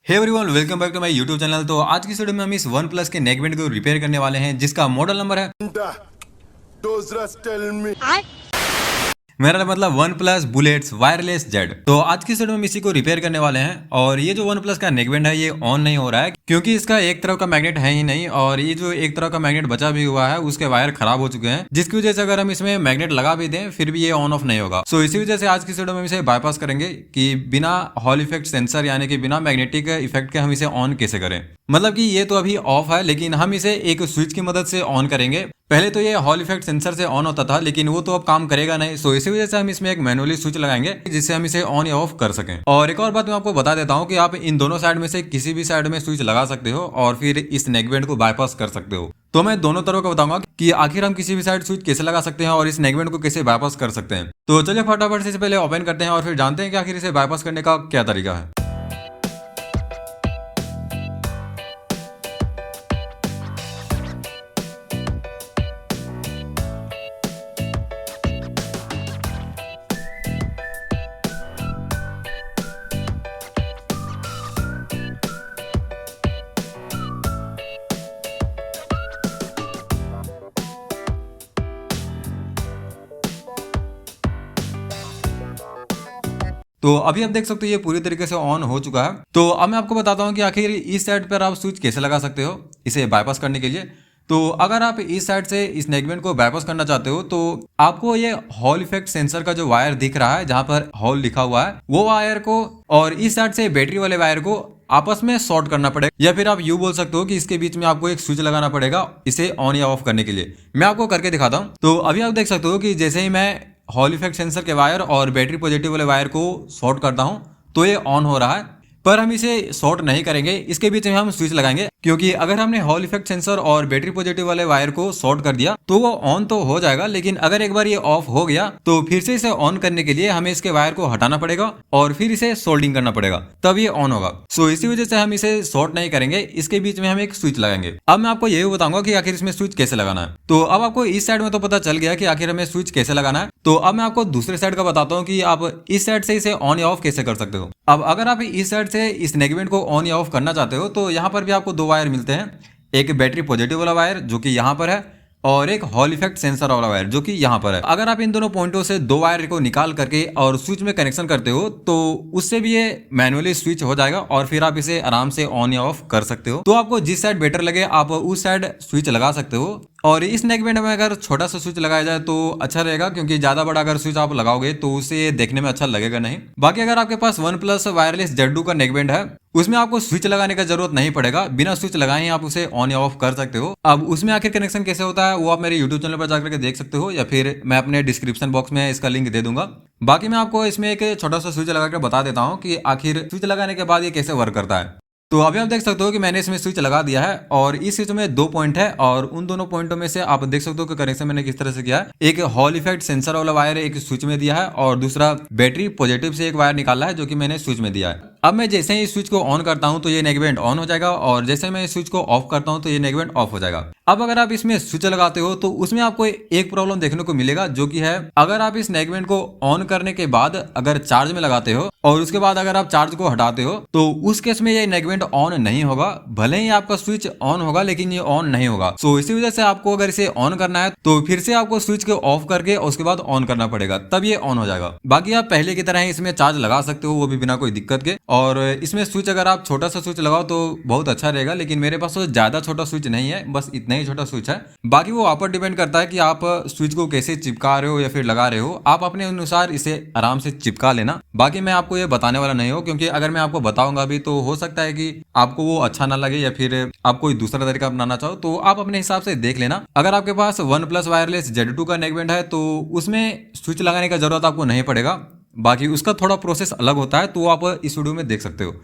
Hey everyone, welcome back to my YouTube channel. तो आज की वीडियो में हम इस वन प्लस के नेक बैंड को रिपेयर करने वाले हैं, जिसका मॉडल नंबर है मेरा मतलब one plus bullets wireless Z. तो आज की वीडियो में हम इसी को रिपेयर करने वाले हैं। और ये जो वन प्लस का नेक बैंड है ये ऑन नहीं हो रहा है, क्योंकि इसका एक तरफ का मैग्नेट है ही नहीं, और ये जो एक तरफ का मैग्नेट बचा भी हुआ है उसके वायर खराब हो चुके हैं, जिसकी वजह से अगर हम इसमें मैग्नेट लगा भी दें फिर भी ये ऑन ऑफ नहीं होगा। सो इसी वजह से आज की वीडियो में हम इसे बाईपास करेंगे कि बिना हॉल इफेक्ट सेंसर यानी कि बिना मैग्नेटिक इफेक्ट के हम इसे ऑन कैसे करें। मतलब कि ये तो अभी ऑफ है, लेकिन हम इसे एक स्विच की मदद से ऑन करेंगे। पहले तो ये हॉल इफेक्ट सेंसर से ऑन होता था, लेकिन वो तो अब काम करेगा नहीं। सो इसी वजह से हम इसमें एक मैनुअली स्विच लगाएंगे जिससे हम इसे ऑन या ऑफ कर सकें। और एक और बात मैं आपको बता देता हूँ कि आप इन दोनों साइड में से किसी भी साइड में स्विच लगा सकते हो और फिर इस नेक बैंड को बाईपास कर सकते हो। तो मैं दोनों तरह का बताऊंगा कि आखिर हम किसी भी साइड स्विच कैसे लगा सकते हैं और इस नेक बैंड को कैसे बाईपास कर सकते हैं। तो चलिए फटाफट से इसे पहले ओपन करते हैं और फिर जानते हैं कि आखिर इसे बाईपास करने का क्या तरीका है। तो अभी आप देख सकते हो ये पूरी तरीके से ऑन हो चुका है। तो अब मैं आपको बताता हूँ कि आखिर इस साइड पर आप स्विच कैसे लगा सकते हो इसे बाईपास करने के लिए। तो अगर आप इस साइड से इस नेक बैंड को बाईपास करना चाहते हो तो आपको ये हॉल इफेक्ट सेंसर का जो वायर दिख रहा है जहां पर हॉल लिखा हुआ है वो वायर को और इस साइड से बैटरी वाले वायर को आपस में शॉर्ट करना पड़ेगा, या फिर आप यूं बोल सकते हो कि इसके बीच में आपको एक स्विच लगाना पड़ेगा इसे ऑन या ऑफ करने के लिए। मैं आपको करके दिखाता हूं। तो अभी आप देख सकते हो कि जैसे ही मैं हॉल इफेक्ट सेंसर के वायर और बैटरी पॉजिटिव वाले वायर को शॉर्ट करता हूं तो ये ऑन हो रहा है, पर हम इसे शॉर्ट नहीं करेंगे, इसके बीच में हम स्विच लगाएंगे। क्योंकि अगर हमने हॉल इफेक्ट सेंसर और बैटरी पॉजिटिव वाले वायर को शॉर्ट कर दिया तो वो ऑन तो हो जाएगा, लेकिन अगर एक बार ये ऑफ हो गया तो फिर से इसे ऑन करने के लिए हमें इसके वायर को हटाना पड़ेगा और फिर इसे सोल्डिंग करना पड़ेगा, तब ये ऑन होगा। सो इसी वजह से हम इसे शॉर्ट नहीं करेंगे, इसके बीच में हम एक स्विच लगाएंगे। अब मैं आपको यही बताऊंगा कि आखिर इसमें स्विच कैसे लगाना है। तो अब आपको इस साइड में तो पता चल गया कि आखिर हमें स्विच कैसे लगाना है। तो अब मैं आपको दूसरे साइड का बताता हूँ कि आप इस साइड से इसे ऑन या ऑफ कैसे कर सकते हो। अब अगर आप इस साइड से इस नेक बैंड को ऑन या ऑफ करना चाहते हो तो यहाँ पर भी आपको दो वायर मिलते हैं, एक बैटरी पॉजिटिव वाला वायर जो कि यहाँ पर है और एक हॉल इफेक्ट सेंसर वाला वायर जो कि यहाँ पर है। अगर आप इन दोनों पॉइंटों से दो वायर को निकाल करके और स्विच में कनेक्शन करते हो तो उससे भी ये मैनुअली स्विच हो जाएगा और फिर आप इसे आराम से ऑन या ऑफ कर सकते हो। तो आपको जिस साइड बेटर लगे आप उस साइड स्विच लगा सकते हो। और इस नेक बैंड में अगर छोटा सा स्विच लगाया जाए तो अच्छा रहेगा, क्योंकि ज्यादा बड़ा अगर स्विच आप लगाओगे तो उसे देखने में अच्छा लगेगा नहीं। बाकी अगर आपके पास वन प्लस वायरलेस जेड का नेक बैंड है उसमें आपको स्विच लगाने का जरूरत नहीं पड़ेगा, बिना स्विच लगाए ही आप उसे ऑन या ऑफ कर सकते हो। अब उसमें आखिर कनेक्शन कैसे होता है वो आप मेरे यूट्यूब चैनल पर जाकर के देख सकते हो, या फिर मैं अपने डिस्क्रिप्शन बॉक्स में इसका लिंक दे दूंगा। बाकी मैं आपको इसमें एक छोटा सा स्विच लगाकर बता देता हूँ कि आखिर स्विच लगाने के बाद ये कैसे वर्क करता है। तो अभी आप देख सकते हो कि मैंने इसमें स्विच लगा दिया है और इस स्विच में दो पॉइंट है और उन दोनों पॉइंटों में से आप देख सकते हो कि कनेक्शन मैंने किस तरह से किया है। एक हॉल इफेक्ट सेंसर वाला वायर एक स्विच में दिया है और दूसरा बैटरी पॉजिटिव से एक वायर निकाला है जो कि मैंने स्विच में दिया है। अब मैं जैसे ही स्विच को ऑन करता हूं तो ये नेक बैंड ऑन हो जाएगा और जैसे मैं स्विच को ऑफ करता हूं तो ये नेक बैंड ऑफ हो जाएगा। अब अगर आप इसमें स्विच लगाते हो तो उसमें आपको एक प्रॉब्लम देखने को मिलेगा, जो कि है अगर आप इस नेक बैंड को ऑन करने के बाद अगर चार्ज में लगाते हो और उसके बाद अगर आप चार्ज को हटाते हो तो उस केस में ये नेक बैंड ऑन नहीं होगा। भले ही आपका स्विच ऑन होगा लेकिन ये ऑन नहीं होगा। सो इसी वजह से आपको अगर इसे ऑन करना है तो फिर से आपको स्विच को ऑफ करके उसके बाद ऑन करना पड़ेगा, तब ये ऑन हो जाएगा। बाकी आप पहले की तरह इसमें चार्ज लगा सकते हो, वो भी बिना कोई दिक्कत के। और इसमें स्विच अगर आप छोटा सा स्विच लगाओ तो बहुत अच्छा रहेगा, लेकिन मेरे पास तो ज्यादा छोटा स्विच नहीं है, बस इतना ही छोटा स्विच है। बाकी वो आप पर डिपेंड करता है कि आप स्विच को कैसे चिपका रहे हो या फिर लगा रहे हो, आप अपने अनुसार इसे आराम से चिपका लेना। बाकी मैं आपको ये बताने वाला नहीं हूँ, क्योंकि अगर मैं आपको बताऊंगा भी तो हो सकता है कि आपको वो अच्छा ना लगे या फिर आप कोई दूसरा तरीका अपनाना चाहो, तो आप अपने हिसाब से देख लेना। अगर आपके पास वन प्लस वायरलेस जेड का नेक बैंड है तो उसमें स्विच लगाने का जरूरत आपको नहीं पड़ेगा। बाकी उसका थोड़ा प्रोसेस अलग होता है, तो आप इस वीडियो में देख सकते हो।